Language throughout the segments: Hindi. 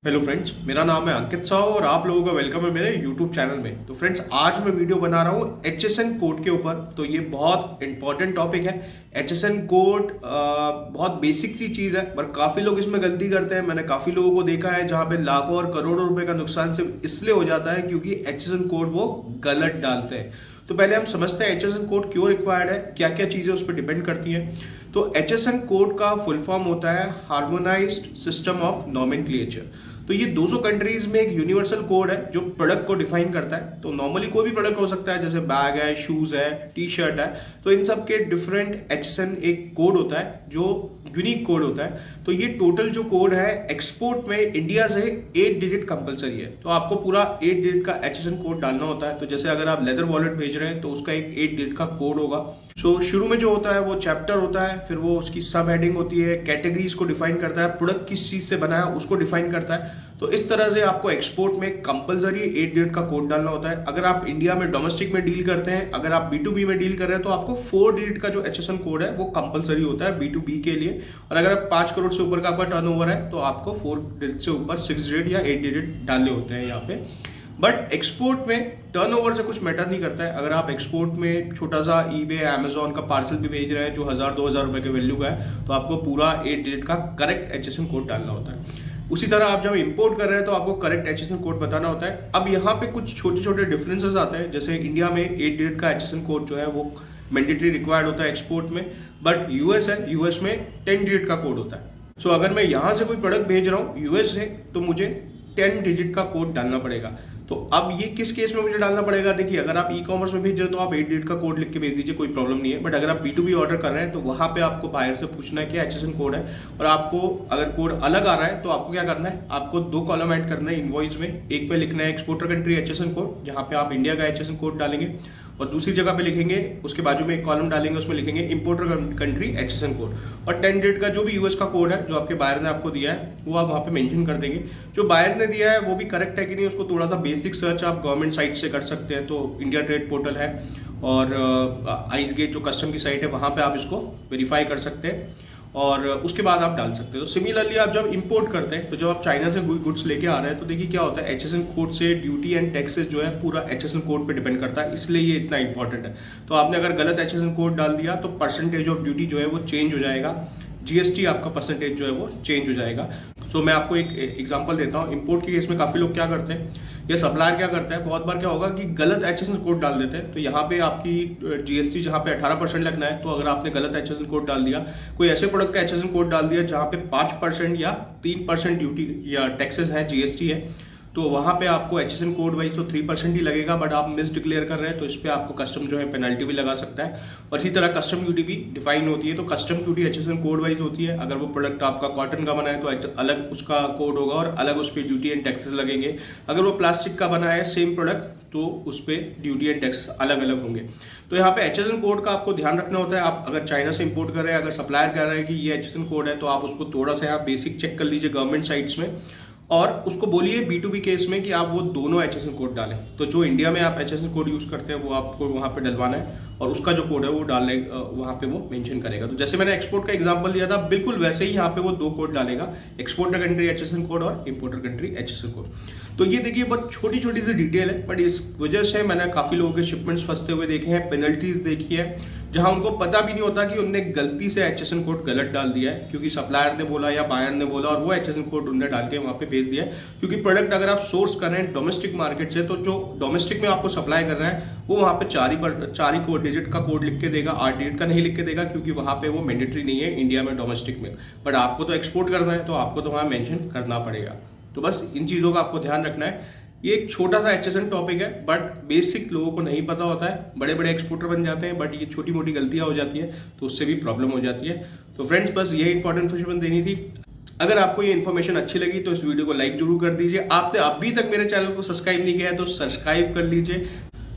हेलो फ्रेंड्स, मेरा नाम है अंकित साहू और आप लोगों का वेलकम है मेरे यूट्यूब चैनल में। तो फ्रेंड्स, आज मैं वीडियो बना रहा हूँ HSN कोड के ऊपर। तो ये बहुत इंपॉर्टेंट टॉपिक है। HSN कोड बहुत बेसिक सी चीज़ है, पर काफ़ी लोग इसमें गलती करते हैं। मैंने काफ़ी लोगों को देखा है जहाँ पे लाखों और करोड़ों रुपए का नुकसान सिर्फ इसलिए हो जाता है क्योंकि HSN कोड वो गलत डालते हैं। तो पहले हम समझते हैं HSN कोड क्यों रिक्वायर्ड है, क्या क्या चीज़ें उस पर डिपेंड करती हैं। तो HSN कोड का फुल फॉर्म होता है हार्मोनाइज्ड सिस्टम ऑफ नॉमेनक्लेचर। तो ये 200 कंट्रीज में एक यूनिवर्सल कोड है जो प्रोडक्ट को डिफाइन करता है। तो नॉर्मली कोई भी प्रोडक्ट हो सकता है, जैसे बैग है, शूज है, टी शर्ट है। तो इन सब के डिफरेंट HSN एक कोड होता है जो यूनिक कोड होता है। तो ये टोटल जो कोड है एक्सपोर्ट में इंडिया से 8 डिजिट कंपलसरी है। तो आपको पूरा 8 डिजिट का HSN कोड डालना होता है। तो जैसे अगर आप लेदर वॉलेट भेज रहे हैं तो उसका एक 8 डिजिट का कोड होगा। सो शुरू में जो होता है वो चैप्टर होता है, फिर वो उसकी सब हेडिंग होती है, कैटेगरीज को डिफाइन करता है, प्रोडक्ट किस चीज से बना है उसको डिफाइन करता है। तो इस तरह से आपको एक्सपोर्ट में कंपलसरी 8 डिजिट का कोड डालना होता है। अगर आप इंडिया में डोमेस्टिक में डील करते हैं, अगर आप B2B में डील कर रहे हैं तो आपको 4 डिजिट का जो HSN कोड है वो कंपलसरी होता है B2B के लिए। और अगर आप 5 करोड़ से ऊपर का आपका टर्नओवर है तो आपको 4 डिजिट से ऊपर 6 डिजिट या 8 डिजिट डालने होते हैं यहाँ पे। बट एक्सपोर्ट में टर्नओवर से कुछ मैटर नहीं करता है। अगर आप एक्सपोर्ट में छोटा सा eBay अमेजोन का पार्सल भी भेज रहे हैं जो 1000-2000 रुपए के वैल्यू का है, तो आपको पूरा 8 डिजिट का करेक्ट HSN कोड डालना होता है। उसी तरह आप जब इंपोर्ट कर रहे हैं तो आपको करेक्ट HSN कोड बताना होता है। अब यहाँ पे कुछ छोटे छोटे डिफरेंसेस आते हैं। जैसे इंडिया में 8 डिजिट का HSN कोड जो है वो मैंडेटरी रिक्वायर्ड होता है एक्सपोर्ट में, बट यूएस है, यूएस में 10 डिजिट का कोड होता है। सो अगर मैं यहाँ से कोई प्रोडक्ट भेज रहा हूँ यूएस से, तो मुझे 10 डिजिट का कोड डालना पड़ेगा। तो अब ये किस केस में मुझे डालना पड़ेगा? देखिए, अगर आप ई-कॉमर्स में भेज रहे हो तो आप 8 डिजिट का कोड लिख के भेज दीजिए, कोई प्रॉब्लम नहीं है। बट अगर आप B2B ऑर्डर कर रहे हैं तो वहां पे आपको बाहर से पूछना है कि HSN कोड है, और आपको अगर कोड अलग आ रहा है तो आपको क्या करना है, आपको 2 कॉलम ऐड करना है इनवॉइस में। एक पे लिखना है एक्सपोर्टर कंट्री HSN कोड, जहां पे आप इंडिया का HSN कोड डालेंगे, और दूसरी जगह पे लिखेंगे, उसके बाजू में एक कॉलम डालेंगे, उसमें लिखेंगे इंपोर्टर कंट्री HSN कोड। और 10 डिजिट का जो भी यूएस का कोड है जो आपके बायर ने आपको दिया है वो आप वहाँ पे मेंशन कर देंगे। जो बायर ने दिया है वो भी करेक्ट है कि नहीं, उसको थोड़ा सा बेसिक सर्च आप गवर्नमेंट साइट से कर सकते हैं। तो इंडिया ट्रेड पोर्टल है और आइस गेट जो कस्टम की साइट है वहाँ पे आप इसको वेरीफाई कर सकते हैं, और उसके बाद आप डाल सकते हो। तो सिमिलरली आप जब इंपोर्ट करते हैं, तो जब आप चाइना से गुड्स लेके आ रहे हैं तो देखिए क्या होता है, HSN कोड से ड्यूटी एंड टैक्सेस जो है पूरा HSN कोड पे डिपेंड करता है, इसलिए ये इतना इंपॉर्टेंट है। तो आपने अगर गलत HSN कोड डाल दिया तो परसेंटेज ऑफ ड्यूटी जो है वो चेंज हो जाएगा, GST आपका परसेंटेज जो है वो चेंज हो जाएगा। सो मैं आपको एक एग्जांपल देता हूँ। इंपोर्ट के केस में काफ़ी लोग क्या करते हैं, या सप्लायर क्या करता है, बहुत बार क्या होगा कि गलत HSN कोड डाल देते हैं। तो यहाँ पे आपकी GST जहाँ पे 18% लगना है, तो अगर आपने गलत HSN कोड डाल दिया, कोई ऐसे प्रोडक्ट का HSN कोड डाल दिया जहाँ पे 5% या 3% ड्यूटी या टैक्सेस है, GST है, तो वहाँ पे आपको HSN कोड वाइज तो 3% ही लगेगा। बट आप मिस डिक्लेयर कर रहे हैं तो इस पर आपको कस्टम जो है पेनल्टी भी लगा सकता है। और इसी तरह कस्टम ड्यूटी भी डिफाइन होती है। तो custom duty HSN code wise होती है। अगर वो प्रोडक्ट आपका कॉटन का बना है तो अलग उसका कोड होगा और अलग उस पर ड्यूटी एंड टैक्सेस लगेंगे। अगर वो प्लास्टिक का बना है सेम प्रोडक्ट तो उस पर ड्यूटी एंड टैक्सेस अलग अलग होंगे। तो यहाँ पे HSN कोड का आपको ध्यान रखना होता है। आप अगर चाइना से इंपोर्ट कर रहे हैं, अगर सप्लायर कह रहा है कि ये HSN कोड है, तो आप उसको थोड़ा सा आप बेसिक चेक कर लीजिए गवर्नमेंट साइट्स में, और उसको बोलिए B2B केस में कि आप वो दोनों HSN कोड डालें। तो जो इंडिया में आप HSN कोड यूज करते हैं वो आपको वहाँ पे डलवाना है, और उसका जो कोड है वो डालने वहाँ पे वो मेंशन करेगा। तो जैसे मैंने एक्सपोर्ट का एग्जांपल दिया था, बिल्कुल वैसे ही यहाँ पे वो 2 कोड डालेगा, एक्सपोर्टर कंट्री HSN कोड और इंपोर्टर कंट्री HSN कोड। तो ये देखिए बहुत छोटी छोटी सी डिटेल है, बट इस वजह से मैंने काफ़ी लोगों के शिपमेंट्स फंसते हुए देखे हैं, पेनल्टीज देखी है, जहां उनको पता भी नहीं होता कि उनने गलती से HSN कोड गलत डाल दिया है, क्योंकि सप्लायर ने बोला या बायर ने बोला और वो HSN कोड उन्होंने डाल के वहाँ पे भेज दिया है। क्योंकि प्रोडक्ट अगर आप सोर्स कर रहे हैं डोमेस्टिक मार्केट से, तो जो डोमेस्टिक में आपको सप्लाई कर रहा है वो वहाँ पे 4 कोड डिजिट का कोड लिख के देगा, 8 डिजिट का नहीं लिख के देगा, क्योंकि वहाँ पे वो मैंडेटरी नहीं है इंडिया में डोमेस्टिक में। बट आपको तो एक्सपोर्ट करना है तो आपको तो वहाँ मेंशन करना पड़ेगा। तो बस इन चीज़ों का आपको ध्यान रखना है। ये एक छोटा सा HSN टॉपिक है, बट बेसिक लोगों को नहीं पता होता है। बड़े बड़े एक्सपोर्टर बन जाते हैं, बट ये छोटी मोटी गलतियां हो जाती है तो उससे भी प्रॉब्लम हो जाती है। तो फ्रेंड्स, बस ये इंपॉर्टेंट इन्फॉर्मेशन देनी थी। अगर आपको ये इन्फॉर्मेशन अच्छी लगी तो इस वीडियो को लाइक जरूर कर दीजिए। आपने अभी तक मेरे चैनल को सब्सक्राइब नहीं किया है तो सब्सक्राइब कर लीजिए।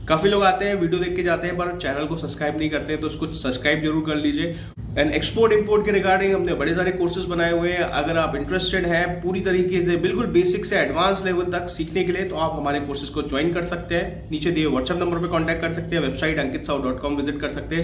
काफ़ी लोग आते हैं वीडियो देख के जाते हैं पर चैनल को सब्सक्राइब नहीं करते हैं, तो उसको सब्सक्राइब जरूर कर लीजिए। एंड एक्सपोर्ट इंपोर्ट के रिगार्डिंग हमने बड़े सारे कोर्सेज बनाए हुए हैं। अगर आप इंटरेस्टेड हैं पूरी तरीके से बिल्कुल बेसिक से एडवांस लेवल तक सीखने के लिए, तो आप हमारे कोर्सेज को ज्वाइन कर सकते हैं। नीचे दिए व्हाट्सएप नंबर पर कॉन्टैक्ट कर सकते हैं, वेबसाइट ankitsahu.com विजिट कर सकते हैं।